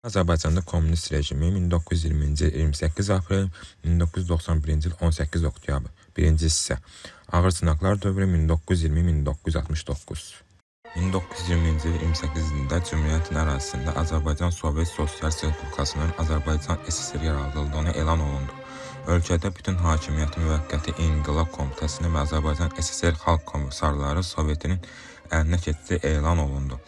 Azərbaycanda kommunist rejimi 1920-ci il 28 aprel, 1991-ci il 18 oktyabr. Birinci hissə. Ağır sınaqlar dövrü 1920-1969. 1920-ci il 28-də Cümhuriyyətin ərazisində Azərbaycan Sovet Sosialist Respublikasının Azərbaycan SSR yaradıldığını elan olundu. Ölkədə bütün hakimiyyəti müvəqqəti İnqilab Komitəsinin və Azərbaycan SSR Xalq Komissarları Sovetinin əlinə keçdiyi elan olundu.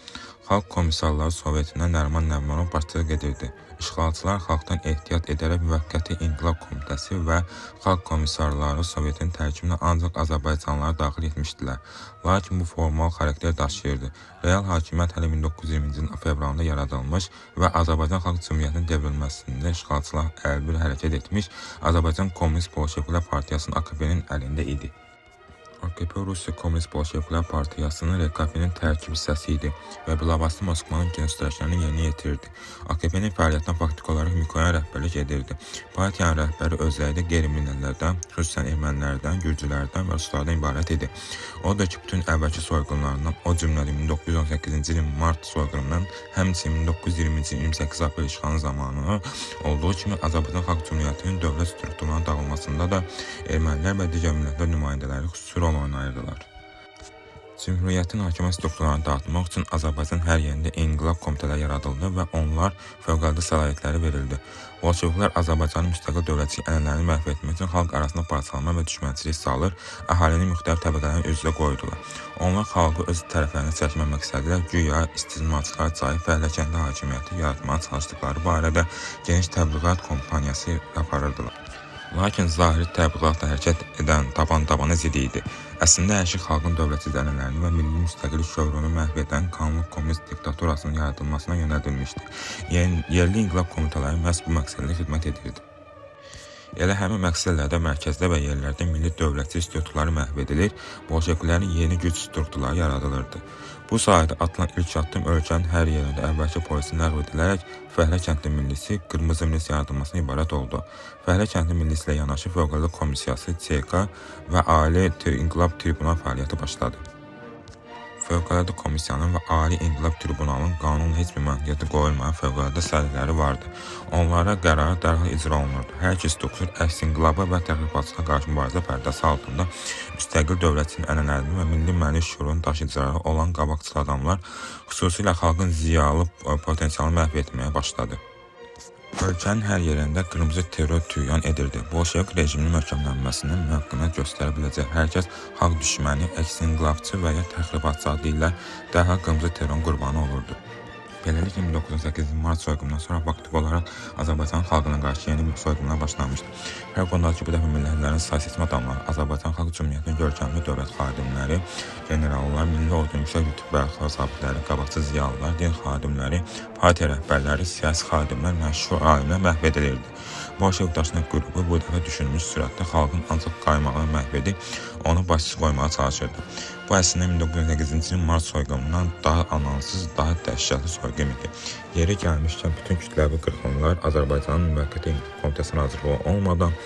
Xalq Komissarları Sovetinə Nəriman Nərimanov başçılıq edirdi. İşğalçılar xalqdan ehtiyat edərək müvəqqəti İnqilab Komitəsi və Xalq Komissarları Sovetinin tərkibinə ancaq Azərbaycanlıları daxil etmişdilər. Lakin bu formal xarakter daşıyırdı. Real hakimiyyət hələ 1920-ci ilin fevralında yaradılmış və Azərbaycan Xalq Cümhuriyyətinin devrilməsində işğalçılar əlbir hərəkət etmiş, Azərbaycan Komünist Bolşeviklər Partiyasının AKP-nin əlində idi. AKP Rusiya Komünist Bolşeviklər Partiyasının RKP-nin tərkib hissəsi idi və bilavasitə Moskvanın genişləşlərini yerinə yetirirdi. AKP-nin fəaliyyətinə faktiki olaraq Mikoyan rəhbərlik edirdi. Partiyanın rəhbəri özləri qeyri-millətlərdən, xüsusən ermənilərdən, gürcülərdən və ruslardan ibarət idi. Odur ki, bütün əvvəlki soyğunlarından, o cümlədən 1918-ci ilin mart soyğunundan, həmçinin 1920-ci ilin 28 aprel işğalının zamanı olduğu kimi Azərbaycan Xalq Cümhuriyyətinin dövlət strukturlarının dağılmasında da ermənilər və digər millətlər nümayəndələri xüsusi rol oynayırdılar. Cümhuriyyətin hakimiyyət strukturlarını dağıtmaq üçün Azərbaycan hər yerində İnqilab Komitələri yaradıldı və onlar fövqəladə səlahiyyətləri verildi. Bolşeviklər Azərbaycanın müstəqil dövlətçilik ənənələrini məhv etmək üçün xalq arasında parçalanma və düşmənçilik salır, əhalinin müxtəlif təbəqələrini üz-üzə qoydular. Onlar xalqı öz tərəflərinə çəkmək məqsədilə güya istismarçılara cahil fəhləkəndə hakimiyyəti yaratmağa çalışdıqları barədə geniş təbliğat kampaniyası aparırdılar. Lakin zahiri təbliğatla hərəkət edən taban-tabana zid idi. Əslində hər şey xalqın dövlətçi ənənələrini və milli müstəqillik şöhrünü məhv edən qanun kommunist diktaturasının yaradılmasına yönəldilmişdi. Yerli inqilab komitələri məhz bu məqsədlə xidmət edirdi. Elə həmin məqsədlə də mərkəzdə və yerlərdə milli dövlətçi strukturları məhv edilir, bolşeviklərin yeni güc strukturları yaradılırdı. Bu sayədə atılan ilk addım ölkənin hər yerində əvvəlki polisi ləğv edilərək Fəhlə kəndli millisi, qırmızı milis yaradılmasına ibarət oldu. Fəhlə kəndli millisi ilə yanaşı fövqəladə komissiyası, ÇK və Ali İnqilab Tribunal fəaliyyəti başladı. Fövqəladə komissiyanın və Ali İnqilab Tribunalının qanunun heç bir məntiqə qoyulmayan fövqəladə sərhədləri vardı. Onlara qərar dərhal icra olunurdu. Hər iki struktur əks inqilaba və təxribatçılığa qarşı mübarizə pərdəsi altında müstəqil dövlətin ənənələrini və milli mənəvi şüurun daşıyıcıları olan qabaqcıl adamlar xüsusilə xalqın ziyalı potensialını məhv etməyə başladı. Ölkənin hər yerində qırmızı terror tüğyan edirdi. Bolşevik rejiminin möhkəmlənməsinin müvəqqəti göstərə biləcək hər kəs xalq düşməni, əks inqilabçı və ya təxribatçı adı ilə dərhal qırmızı terrorun qurbanı olurdu. Beləliklə 1918-ci mart soyğunundan sonra faktiki olaraq Azərbaycan xalqına qarşı yeni bir soyğunlar başlanmışdı. Fərq ondadır ki, bu dəfə millətlərin siyasi adamları, Azərbaycan Xalq Cümhuriyyətinin görkəmli dövlət xadimləri, generallar, milli ordunun yüksək rütbəli zabitləri, qabaqcıl ziyalılar, din xadimləri, partiya rəhbərləri, siyasi xadimlər, məşhur alimlər məhv edilirdi. Bolşevik daşnaq qrupu bu dəfə düşünülmüş sürətdə xalqın ancaq qaymağını məhv edib, onu başçı qoymağa çalışırdı. Bu əslində 1918-ci ilin mart soyğunundan daha amansız, daha dəhşətli soyğun idi. Yeri gəlmişkən bütün kütləvi qırğınlar Azərbaycanın müvəqqəti komitəsinin hazırlığı olmadan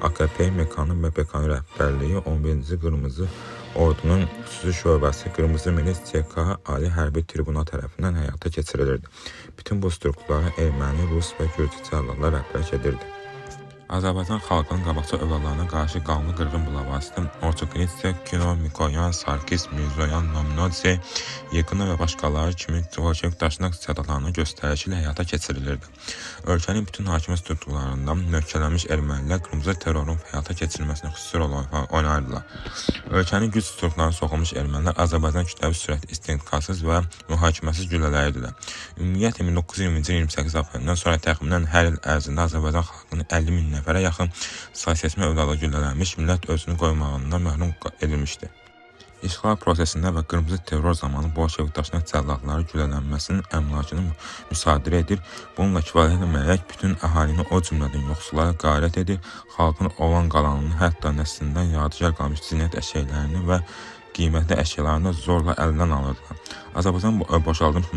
AKP, MK-nın və PK-nın rəhbərliyi 11-ci Qırmızı Ordunun xüsusi şöbəsi Qırmızı Milis ÇK Ali Hərbi Tribunal tərəfindən həyata keçirilirdi. Bütün bu strukturlara erməni, rus və gürcü cəlladlar rəhbərlik edirdi. Azərbaycan xalqının qabaqcıl övladlarına qarşı qanlı qırğın bilavasitə Orçokritsə, Kino, Mikoyan, Sarkis, Mirzoyan, Nominodze, Yekuna və başqaları kimi Bolşevik daşnaq sədaqlarının göstərişi ilə həyata keçirilirdi. Ölkənin bütün hakimiyyət strukturlarından möhkəmlənmiş ermənilər qırmızı terrorun həyata keçirilməsinə xüsusi rol oynayırdılar. Ölkənin güc strukturlarına soxulmuş ermənilər Azərbaycan kütləvi sürətli istintaqsız və mühakiməsiz güllələyirdilər. Ümumiyyətlə 1920-ci il 28 aprelindən sonra təxminən hər il ərzində Azərbaycan xalqının 50 min nəfərə yaxın siyasətmə övladı güllələnmiş, millət özünü qoymağından məhrum edilmişdi. İşğal prosesində və qırmızı terror zamanı Bolşevik daşnaq cəlladları güllələnməsinin əmlakını müsadirə edir, bununla kifayət etməyərək bütün əhalini o cümlədən yoxsullara qarət edir, xalqın olan qalanını, hətta nəslindən yadigar qalmış zinət əşyalarını və qiymətli əşyalarını zorla əlindən alırdılar. Azərbaycan boşaldılmış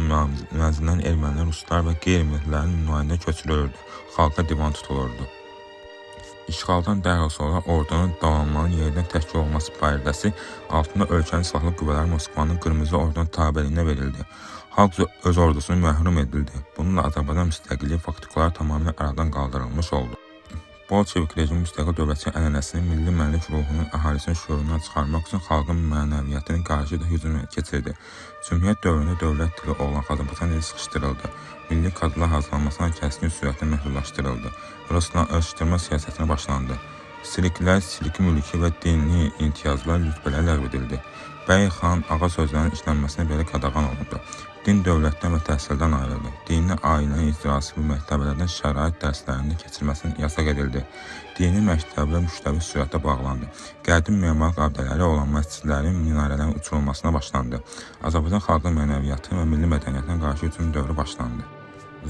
mənzildən ermənilər, ruslar və qeyri-millətlərin nümayəndə köçürülürdü, xalqa divan tutulurdu. İşğaldan dərhal sonra ordunun davamlarının yerindən təşkil olması barədəsi altında ölkənin silahlı qüvvələri Moskvanın qırmızı ordunun tabeliyinə verildi. Xalq öz ordusunu məhrum edildi. Bununla Azərbaycan müstəqilliyi faktiki olaraq tamamilə aradan qaldırılmış oldu. Bolşevik rejimi müstəqil dövlətin ənənəsini, milli mənlik ruhunun əhalisinin şüurundan çıxarmaq üçün xalqın mənəviyyatının qarşı da hücum keçirdi. Cümhuriyyət dövründə dövlət dili olan Azərbaycan dili sıxışdırıldı. Milli kadrlar hazırlanmasına kəskin sürətlə məhdudlaşdırıldı. Ruslaşdırma siyasətinə başlandı. Siliklər, siliki mülki və dini imtiyazlar rütbələr ləğv edildi. Bəy, xan, ağa sözlərinin işlənməsinə belə qadağan olundu. Din dövlətdən və təhsildən ayrıldı. Dini ailənin icrası və məktəblərdən şərait dərslərinin keçirilməsinin yasaq edildi. Dini məktəblər müştəbih sürətlə bağlandı. Qədim memarlıq abidələri olan məscidlərin minarələrin uçurulmasına başlandı. Azərbaycan xalqı mənəviyyatı və milli mədəniyyətinə qarşı hücum dövrü başlandı.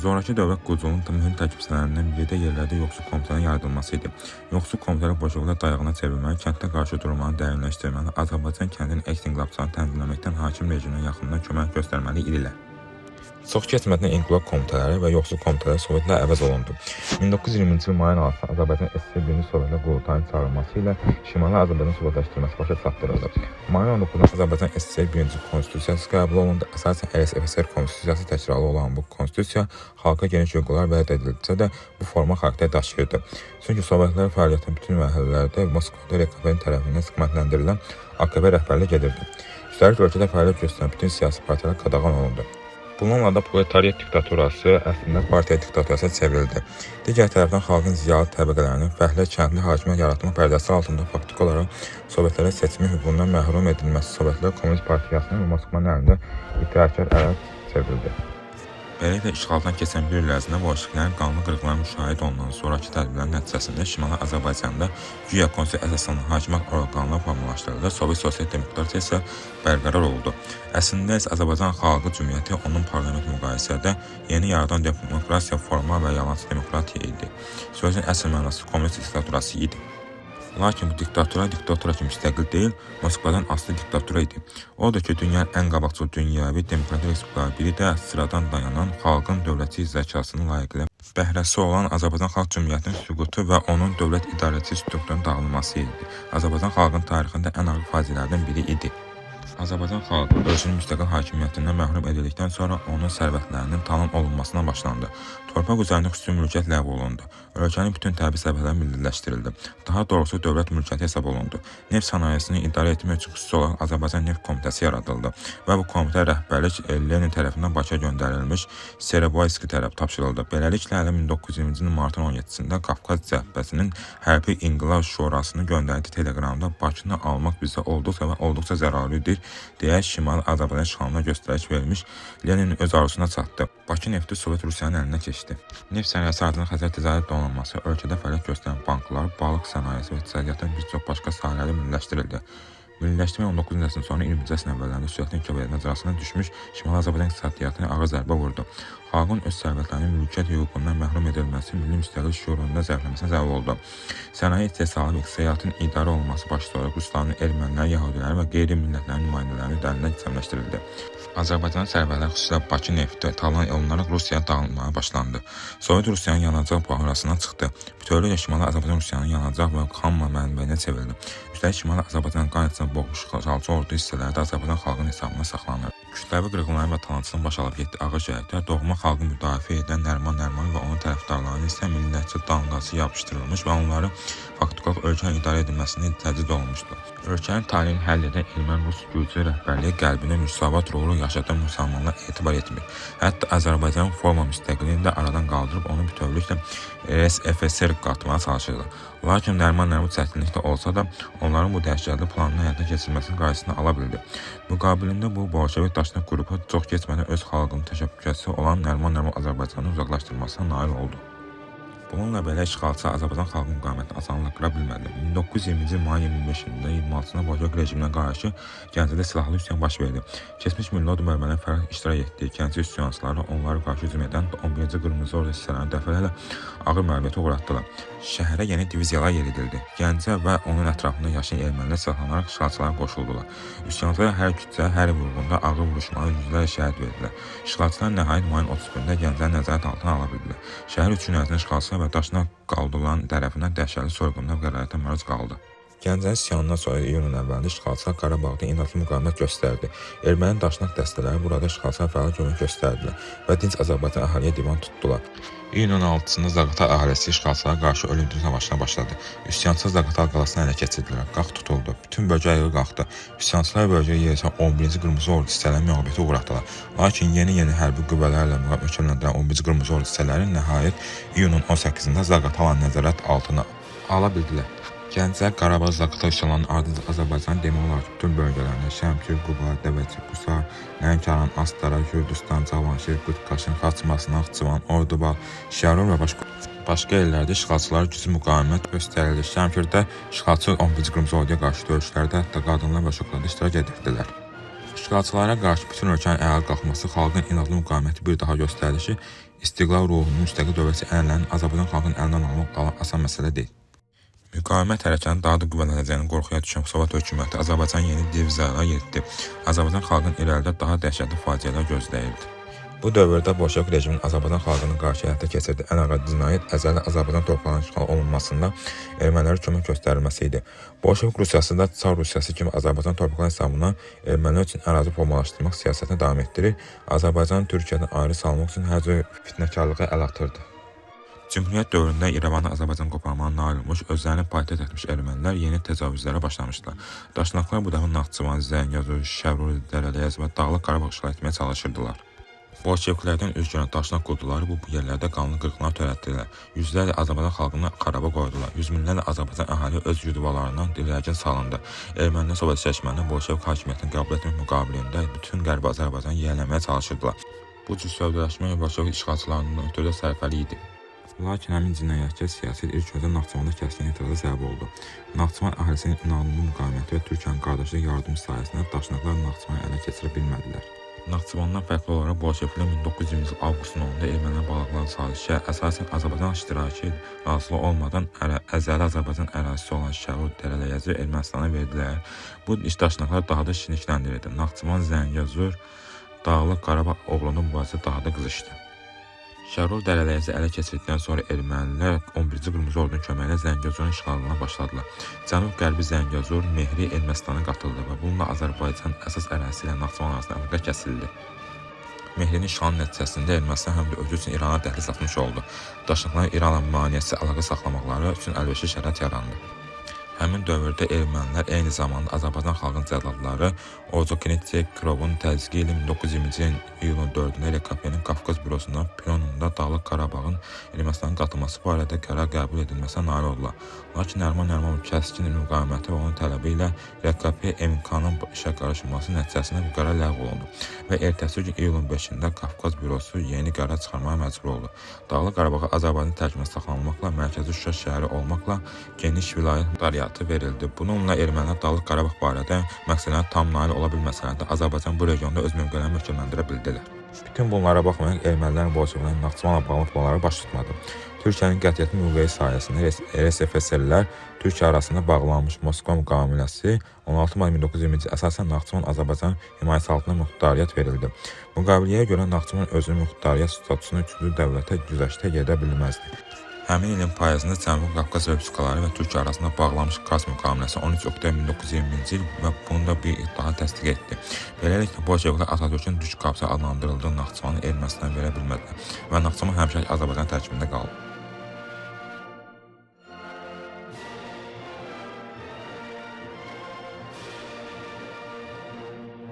Sonraki dövlət quruluşunun mühüm tərkibçilərindən biri də yerlərdə yoxsul komitənin yaradılması idi. Yoxsul komitələr boşluqda dayağına çevrilməli, kənddə qarşı durmanı dərinləşdirməli, Azərbaycan kəndinin əks-inqilabçılarını tənzimləməkdən hakim rejiminə yaxından kömək göstərməli idilər. Çox keçmədən inqilab komitələri və yoxsul komitələr Sovetlər əvəz olundu. 1920-ci il mayın 6-da Azərbaycan SSR birinci Sovetlər qurultayının çağırılması ilə Şimali Azərbaycan sovetləşdirilməsi başa çatdırıldı. Mayın 19-da Azərbaycan SSR birinci konstitusiyası qəbul olundu. Əsasən RSFSR konstitusiyası təkrarlı olan bu konstitusiya xalqa geniş hüquqlar vəd edilsə də bu forma xarakter daşıyırdı. Çünki Sovetlər fəaliyyətin bütün mərhələlərdə Moskvada rəhbərin tərəfindən qiymətləndirilən AKP rəhbərlik edirdi. Üstəlik ölkədə fəaliyyət göstərən bütün siyasi partiyalar qadağan olundu. Bununla da proletariat diktaturası əslində partiya diktaturasına çevrildi. Digər tərəfdən xalqın ziyalı təbəqələrinin fəhlə kəndli hakimiyyət yaratma pərdəsi altında faktiki olaraq Sovetlərə seçimi hüququndan məhrum edilməsi Sovetlər Komünist Partiyasının və Moskvanın əlində itaətkar ələ çevrildi. Beləliklə, işğaldan keçən bir il ərzində bolşeviklərin qanlı qırğınları müşahidə olunan sonraki tədbirlərin nəticəsində Şimali Azərbaycanda güya konstitusiya əsaslanan hakimiyyət orqanları formalaşdırıldı, Sovet Sosial Demokratiya isə bərqərar oldu. Əslində isə Azərbaycan Xalqı Cümhuriyyəti onun parlament müqayisədə yeni yaradan demokratiya forma və yalançı demokratiya idi. Sözün əsl mənası komünist diktaturası idi. Lakin bu diktatura kimi müstəqil deyil, Moskvadan asılı diktatura idi. O da ki, dünyanın ən qabaqcıl dünyəvi demokratik respublikaları biri də sıradan dayanan xalqın dövləti zəkasının layiqilə bəhrəsi olan Azərbaycan Xalq Cümhuriyyətinin süqutu və onun dövlət idarəçi strukturunun dağılması idi. Azərbaycan xalqının tarixində ən ağır faciələrdən biri idi. Azərbaycan xalqı ölkənin müstəqil hakimiyyətindən məhrum edildikdən sonra onun sərvətlərinin talan olunmasına başlandı. Torpaq üzərində xüsusi mülkiyyət ləğv olundu. Ölkənin bütün təbii sərvətləri milliləşdirildi. Daha doğrusu dövlət mülkiyyəti hesab olundu. Neft sənayesini idarə etmək üçün xüsusi olaraq Azərbaycan Neft Komitəsi yaradıldı və bu komitə rəhbərlik Lenin tərəfindən Bakıya göndərilmiş Serebryatski tərəf tapşırıldı. Beləliklə, 1920-ci ilin martın 17-də Qafqaz cəbhəsinin Hərbi İnqilab Şurasının göndərdiyi teleqramda Bakını almaq bizə olduqca zərarlıdır deyə Şimali Azərbaycan işğalına göstəriş verilmiş Lenin öz arzusuna çatdı. Bakı nefti Sovet Rusiyanın əlinə keçdi. Neft sənayesi ardından Xəzər ticarət donanması, ölkədə fəaliyyət göstərən banklar, balıq sənayesi və ticarətdən bir çox başqa sahələri milliləşdirildi. Milliləşdirmə 19-cu əsrin sonu 20-ci əsrin əvvəllərində sürətli inkişaf edən icrasına düşmüş Şimali Azərbaycan iqtisadiyyatına ağır zərbə vurdu. Xalqın öz sərvətlərinin mülkiyyət hüququndan məhrum edilməsi milli müstəqil şüurunda zəifləməsinə səbəb oldu. Sənaye istehsalı və iqtisadiyyatın idarə olunması başda olaraq Rusların, ermənilər, yəhudilərin və qeyri-millətlərin nümayəndələrinin dərindən cəmləşdirildi. Azərbaycanın sərvətləri xüsusilə Bakı nefti talan olunaraq Rusiyaya dağılmağa başlandı. Sovet Rusiyanın yanacaq buharasından çıxdı. Bütövlüklə Şimali Azərbaycan Rusiyanın yanacaq və xamma mənbəyinə çevrildi. Üstəlik Şimali Azərbaycan qaynaqcasına boğmuş xalçı ordu hissələri də Azərbaycan xalqının hesabına saxlanır. Kütləvi qırğınların və talançılığın baş alıb getdiyi ağır şəhərlər doğma xalqı müdafiə edən Nəriman Nərimanov və onun tərəfdarlarının isə millətçi damğası yapışdırılmış və onları faktiki olaraq ölkənin idarə edilməsində təcrid olunmuşdu. Ölkənin taleyini həll edən erməni-rus gürcü rəhbərliyi qəlbində müsavat ruhunu yaşadan müsəlmanlar etibar etmir. Hətta Azərbaycanın forma müstəqilliyini də aradan qaldırıb onu bütövlüklə RSFSR qatmağa çalışırdı. Lakin Nəriman Nərimanov çətinlikdə olsa da onların bu dəhşətli planının həyata keçirilməsinin qarşısını ala bildi. Müqabilində bu bolşevik daşnaq qrupu çox keçmədən öz xalqının təşəbbüsçüsü olan Nəriman Nərimanov Azərbaycanın uzaqlaşdırılmasına nail oldu. Bununla belə işğalçı Azərbaycan xalqı müqavimətini asanlıqla qıra bilmədi. 1920-ci il mayın 25-də 26-sında bolşevik rejiminə qarşı Gəncədə silahlı üsyan baş verdi. Keçmiş milli ordu müharibələrində fəal iştirak etdiyi Gəncə üsyançıları onları qarşı hücum edən 11-ci Qırmızı Ordu hissələrini dəfələrlə ağır müharibəyə uğratdılar. Şəhərə yeni diviziyalar yeridildi. Gəncə və onun ətrafında yaşayan ermənilər silahlanaraq işğalçılara qoşuldular. Üsyançılar hər küçə, hər vurğunda ağır vuruşmalı yüzlərlə şəhid verdilər. İşğalçılar nəhayət mayın 31-də Gəncəni nəzarət altına ala bildilər. Şəhər üçün ərzində işğalçılar və daşnaq qaldırılan tərəfindən dəhşətli soyğunlar və qəraətə məruz qaldı. Gəncənin üsyanından sonra iyunun əvvəlində işğalçılar Qarabağda inadlı müqavimət göstərdi. Erməni daşnaq dəstələri burada işğalçılara fəal kömək göstərdilər və dinc Azərbaycan əhaliyə divan tutdular. İyunun 6-sında Zaqatala əhalissi işğalçılara qarşı ölümcül savaşına başladı. Üsyançılar Zaqatala qalasını ələ keçirdilər. Qaq tutuldu. Bütün bölgə ayağa qalxdı. Üsyançılar bölgəyə yerləşən 11-ci Qırmızı Ordu hissələrini məğlubiyyətə uğratdılar. Lakin yeni hərbi qüvvələrlə möhkəmləndirilən 11-ci Qırmızı Ordu hissələri nəhayət iyunun 18-də Zaqatalanı nəzarət altına ala bildilər. Gəncə, Qarabağ, Zaqatala üsyanlarının ardınca Azərbaycanın demək olar ki, bütün bölgələrində Şəmkir, Quba, Dəvəcik, Qusar, Lənkəran, Astara, Kürdistan, Cavanşir, Qutqaşın, Xaçmaz, Naxçıvan, Ordubad, Şərur və başqa yerlərdə işğalçılara güclü müqavimət göstərildi. Şəmkirdə işğalçı 11-ci Qırmızı Orduya qarşı döyüşlərdə hətta qadınlar və uşaqlar da iştirak edirdilər. İşğalçılara qarşı bütün ölkənin ayağa qalxması, xalqın inadlı müqaviməti bir daha göstərdi ki, istiqlal ruhunun müstəqil dövlətçi ənənələrinin Azərbaycan xalqının əlindən almaq asan məsələ deyil. Müqavimət hərəkatının daha da qüvvələnəcəyini qorxuya düşən Sovet hökuməti Azərbaycan yeni diviziyalara yeritdi. Azərbaycan xalqının irəlidə daha dəhşətli faciələr gözləyirdi. Bu dövrdə Bolşevik rejiminin Azərbaycan xalqının qarşı həyata keçirdiyi ən ağır cinayət əzəli Azərbaycan torpaqlarının işğal olunmasında ermənilərə kömək göstərilməsi idi. Bolşevik Rusiyası da Çar Rusiyası kimi Azərbaycan torpaqları hesabına ermənilər üçün ərazi formalaşdırmaq siyasətini davam etdirir, Azərbaycanı Türkiyədən ayrı salmaq üçün hər cür fitnəkarlığa əl atırdı. Cümhuriyyət dövründə İrəvanı Azərbaycan qoparmağa nail olmuş, özlərini paytaxt etmiş ermənilər yeni təcavüzlərə başlamışdılar. Daşnaqlar bu dəfə Naxçıvan, Zəngəzur, Şəvrur, Dərələyəz və Dağlıq Qarabağ işğal etməyə çalışırdılar. Bolşeviklərdən üz görən daşnaq qurduları bu yerlərdə qanlı qırğınlar törətdilər. Yüzlərlə Azərbaycan xalqını xaraba qoydular. Yüz minlərlə Azərbaycan əhali öz yuvalarından diləyəcən salındı. Ermənilər Sovet seçməni Bolşevik hakimiyyətini qəbul etmək müqabilində bütün Qərbi Azərbaycanı yiyələməyə çalışırdılar. Bu cür sövdələşmə Bolşevik işğalçılarının ötürü də sərfəli idi. Lakin həmin cinayətkar siyasi ilk öncə Naxçıvanda kəskin etirazə səbəb oldu. Naxçıvan əhalisinin inanımlı müqaviməti və Türkiyənin qardaşlıq yardım sayəsində daşnaqlar Naxçıvanı ələ keçirə bilmədilər. Naxçıvandan fərqli olaraq Bolşeviklər 1920-ci il avqustun 10-da ermənilər bağlanan sazişə əsasən Azərbaycan iştirakı razılığı olmadan əzəli Azərbaycan ərazisi olan Şərur, Dərələyəzi Ermənistana verdilər. Bu daşnaqlar daha da şirinlikləndirildi. Naxçıvan, Zəngəzur, Dağlıq Qarabağ uğrunda mübarizə daha da qızışdı. Şərur Dərələyəzi ələ keçirdikdən sonra ermənilər 11-ci Qırmızı Ordunun köməyi ilə Zəngəzurun işğalına başladılar. Cənub-qərbi Zəngəzur, Mehri Ermənistana qatıldı və bununla Azərbaycan əsas ərazisi ilə Naxçıvan arasında əlaqə kəsildi. Mehrinin işğalı nəticəsində Ermənistan həm də özü üçün İrana dəhliz açmış oldu. Daşnaqların İranla maneəsiz əlaqə saxlamaqları üçün əlverişli şərait yarandı. Həmin dövrdə ermənilər eyni zamanda Azərbaycan xalqının cəlladları Orcokenitçi Kirovun təzyiqi ilə 1920-ci ilin iyulun 4-də LKP-nin Qafqaz bürosundan plenumda Dağlıq Qarabağın Ermənistanın qatılması barədə qərar qəbul edilməsinə nail oldular. Lakin Nəriman Nərimanov kəskin müqaviməti və onun tələbi ilə LKP MK-nın işə qarışması nəticəsində bu qərar ləğv olundu və ertəsi gün iyulun 5-də Qafqaz bürosu yeni qərar çıxarmağa məcbur oldu. Dağlıq Qarabağa Azərbaycan tərkibində saxlanılmaqla mərkəzi Şuşa şəhəri olmaqla geniş vilayət muxtariyyatı verildi. Bununla ermənilər Dağlıq Qarabağ barədə məqsədlərinə tam nail ola bilməsələr də Azərbaycan bu regionda öz mövqelərini möhkəmləndirə bildilər. Bütün bunlara baxmayaraq ermənilərin Bolşeviklərin Naxçıvanla bağlı tutmaları baş tutmadı. Türkiyənin qətiyyətli mövqeyi sayəsində RSFSR-lər Türkiyə arasında bağlanmış Moskva müqaviləsi 16 may 1920-ci əsasən Naxçıvan Azərbaycan himayəsi altında muxtariyyət verildi. Müqaviləyə görə Naxçıvan özünün muxtariyyət statusunu üçüncü dövlətə güzəştə gedə bilməzdi. Həmin ilin payızında Cənubi Qafqaz Respublikaları və Türkiyə arasında bağlanmış Kars müqaviləsi 13 oktyabr 1920-ci il və bunu da bir daha təsdiq etdi. Beləliklə, Bolşeviklər Atatürkün Türk qapısı adlandırıldığı Naxçıvanı Ermənistana verə bilmədilər və Naxçıvan həmişə Azərbaycan tərkibində qaldı.